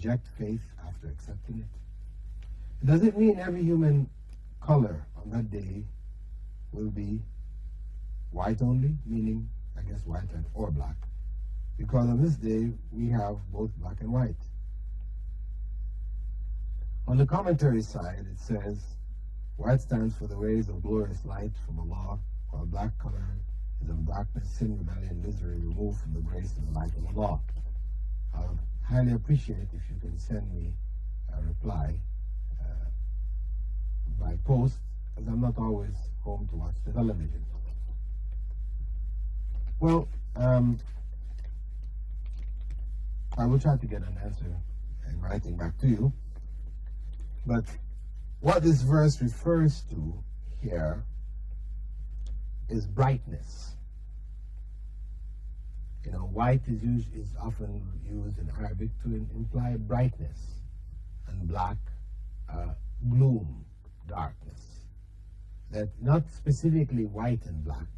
reject faith after accepting it? Does it mean every human color on that day will be white only, meaning, I guess, white and or black? Because on this day, we have both black and white. On the commentary side, it says, white stands for the rays of glorious light from Allah, while black color is of darkness, sin, rebellion, misery, removed from the grace and the light of Allah. I would highly appreciate if you can send me a reply by post, as I'm not always home to watch the television. Well, I will try to get an answer in writing back to you. But what this verse refers to here is brightness. You know, white is often used in Arabic to imply brightness, and black, gloom, darkness. That not specifically white and black,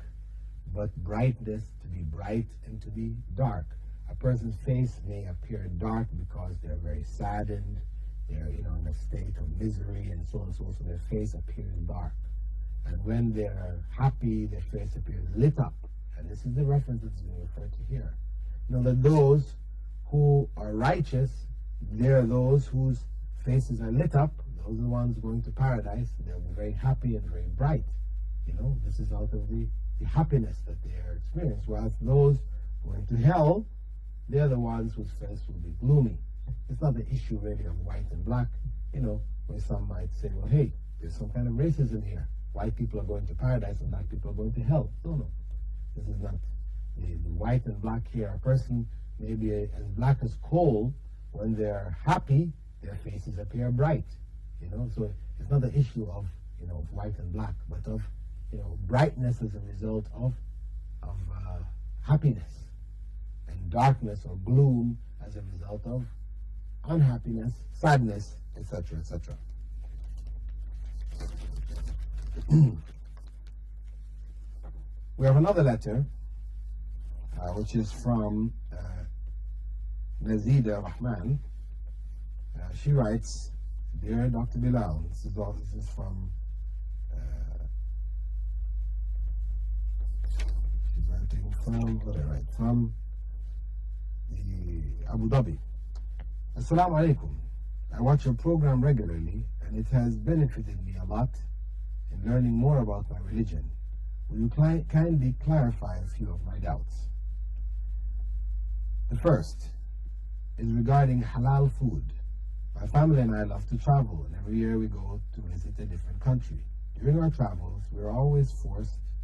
but brightness, to be bright and to be dark. A person's face may appear dark because they're very saddened, they're in a state of misery and so on and so on, so their face appears dark. And when they're happy, their face appears lit up. And this is the reference that's being referred to here. That those who are righteous, they're those whose faces are lit up. Those are the ones going to paradise. They'll be very happy and very bright. This is out of the happiness that they are experiencing. Whilst those going to hell, they're the ones whose face will be gloomy. It's not the issue really of white and black, where some might say, well, hey, there's some kind of racism here. White people are going to paradise and black people are going to hell. No. This is not the white and black here. A person may be as black as coal. When they're happy, their faces appear bright. So it's not the issue of white and black, but of brightness as a result of happiness, and darkness or gloom as a result of unhappiness, sadness, etc., etc. We have another letter, which is from Nazida Rahman. She writes, "Dear Dr. Bilal," this is from, she's writing from the Abu Dhabi. Assalamu alaikum. I watch your program regularly, and it has benefited me a lot in learning more about my religion. Will you kindly clarify a few of my doubts? The first is regarding halal food. My family and I love to travel, and every year we go to visit a different country. During our travels, we are always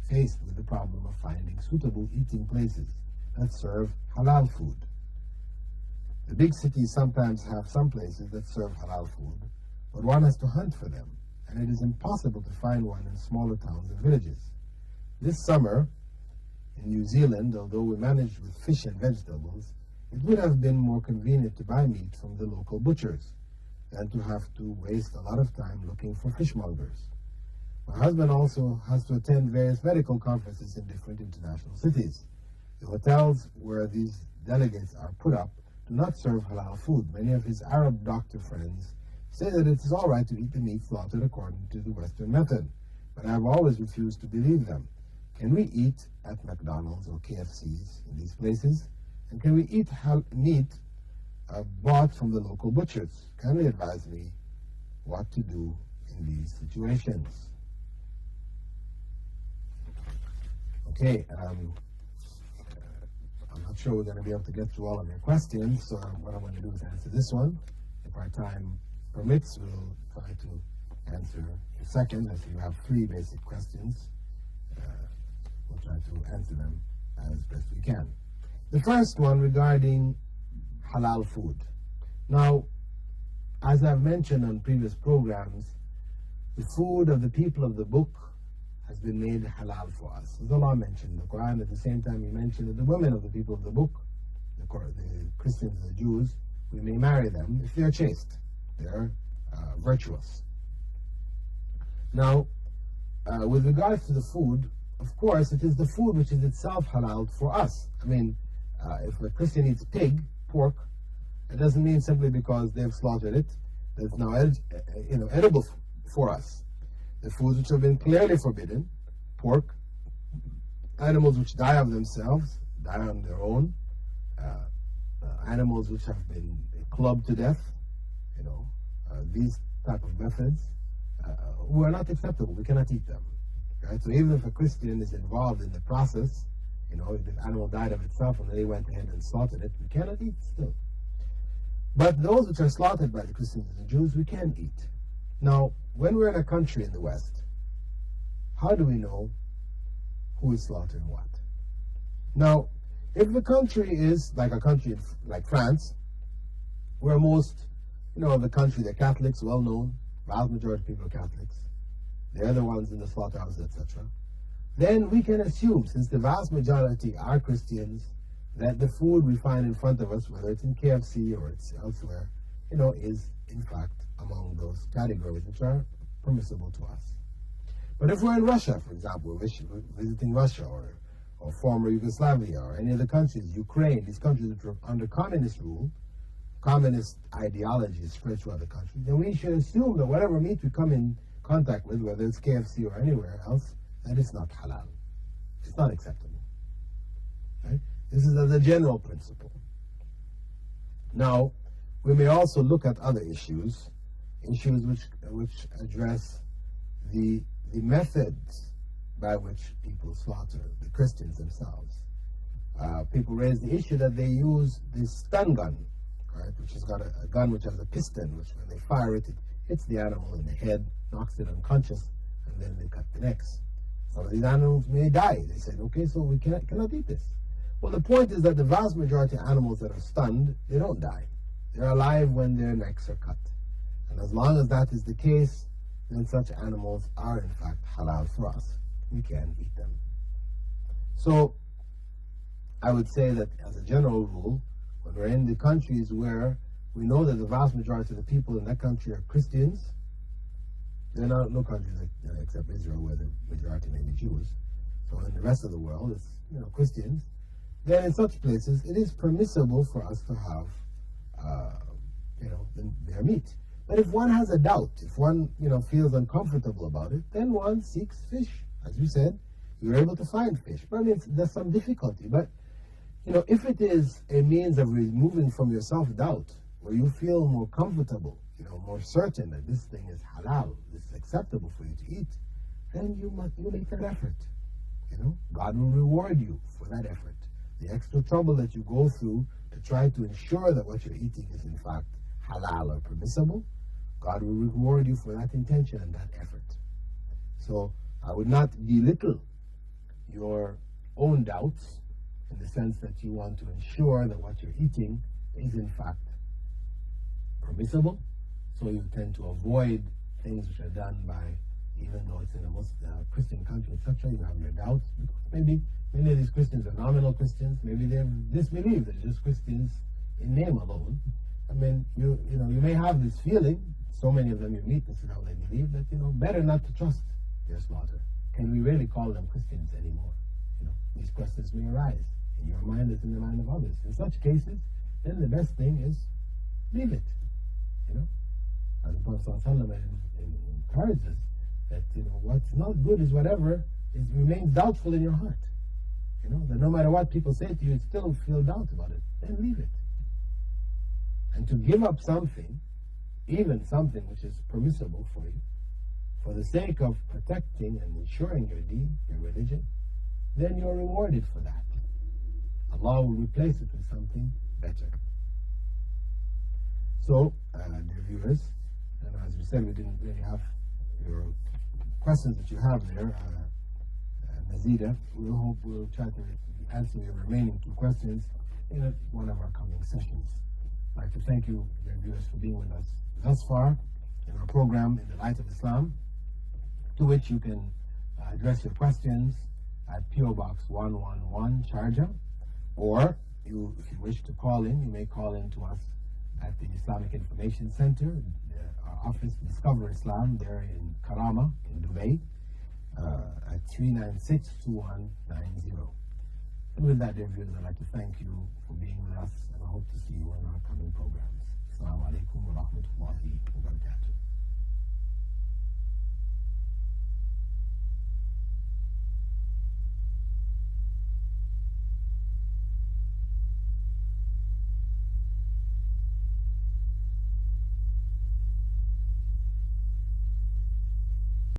faced with the problem of finding suitable eating places that serve halal food. The big cities sometimes have some places that serve halal food, but one has to hunt for them, and it is impossible to find one in smaller towns and villages. This summer, in New Zealand, although we managed with fish and vegetables, it would have been more convenient to buy meat from the local butchers than to have to waste a lot of time looking for fishmongers. My husband also has to attend various medical conferences in different international cities. The hotels where these delegates are put up do not serve halal food. Many of his Arab doctor friends say that it is all right to eat the meat slaughtered according to the Western method, but I have always refused to believe them. Can we eat at McDonald's or KFCs in these places? And can we eat meat bought from the local butchers? Kindly advise me what to do in these situations. Okay, I'm not sure we're going to be able to get through all of your questions, so what I'm going to do is answer this one. If our time permits, we'll try to answer the second, as you have 3 basic questions. We'll try to answer them as best we can. The first one regarding halal food. Now, as I've mentioned on previous programs, the food of the people of the book has been made halal for us. As Allah mentioned in the Quran, at the same time He mentioned that the women of the people of the book, the Christians and the Jews, we may marry them if they are chaste, they are virtuous. Now, with regards to the food, of course, it is the food which is itself halal for us. I mean, if a Christian eats pork, It doesn't mean simply because they've slaughtered it that it's now edible for us. The foods which have been clearly forbidden, pork, animals which die of themselves, die on their own, animals which have been clubbed to death, these type of methods were not acceptable. We cannot eat them. Right? So even if a Christian is involved in the process, if the animal died of itself and they went ahead and slaughtered it, we cannot eat still. But those which are slaughtered by the Christians and the Jews, we can eat. Now, when we're in a country in the West, how do we know who is slaughtering what? Now, if the country is like a country like France, where most, of the country, they're Catholics, well known, vast majority of people are Catholics, they're the ones in the slaughterhouses, etc., then we can assume, since the vast majority are Christians, that the food we find in front of us, whether it's in KFC or it's elsewhere, is in fact among those categories which are permissible to us. But if we're in Russia, for example, we're visiting Russia or former Yugoslavia or any of the countries, Ukraine, these countries which are under communist rule, communist ideology is spread throughout the country, then we should assume that whatever meat we come in contact with, whether it's KFC or anywhere else, that is not halal. It's not acceptable. Right? This is as a general principle. Now, we may also look at other issues which address the methods by which people slaughter the Christians themselves. People raise the issue that they use this stun gun, right, which has got a gun which has a piston, which when they fire it, it hits the animal in the head, knocks it unconscious, and then they cut the necks. Some of these animals may die. They said, okay, so we cannot eat this. Well, the point is that the vast majority of animals that are stunned, they don't die. They're alive when their necks are cut. And as long as that is the case, then such animals are in fact halal for us. We can eat them. So, I would say that as a general rule, when we're in the countries where we know that the vast majority of the people in that country are Christians, there are no countries except Israel where the majority may be Jews. So in the rest of the world, it's Christians. Then in such places, it is permissible for us to have, their meat. But if one has a doubt, if one, feels uncomfortable about it, then one seeks fish. As you said, you're able to find fish. But I mean, there's some difficulty. But, if it is a means of removing from your self-doubt, where you feel more comfortable, more certain that this thing is halal, this is acceptable for you to eat, then you make that effort. God will reward you for that effort. The extra trouble that you go through to try to ensure that what you're eating is in fact halal or permissible, God will reward you for that intention and that effort. So I would not belittle your own doubts in the sense that you want to ensure that what you're eating is in fact permissible. So you tend to avoid things which are done by, even though it's in a Christian country, etc., you have your doubts. Maybe many of these Christians are nominal Christians. Maybe they've disbelieved. They're just Christians in name alone. I mean, you may have this feeling, so many of them you meet, this is how they believe, that, better not to trust their slaughter. Can we really call them Christians anymore? These questions may arise in your mind as in the mind of others. In such cases, then the best thing is leave it. As the Prophet ﷺ encourages that, what's not good is whatever remains doubtful in your heart. That no matter what people say to you, you still feel doubt about it. Then leave it. And to give up something, even something which is permissible for you, for the sake of protecting and ensuring your deen, your religion, then you're rewarded for that. Allah will replace it with something better. So, dear viewers, and as we said, we didn't really have your questions that you have there, Nazida. We'll try to answer your remaining 2 questions in one of our coming sessions. I'd like to thank you, dear viewers, for being with us thus far in our program, In the Light of Islam, to which you can address your questions at P.O. Box 111, Sharjah, or if you wish to call in, you may call in to us at the Islamic Information Center, our office, Discover Islam, there in Karama, in Dubai, at 396-2190. And with that, dear viewers, I'd like to thank you for being with us, and I hope to see you on our coming programs. Assalamu alaikum.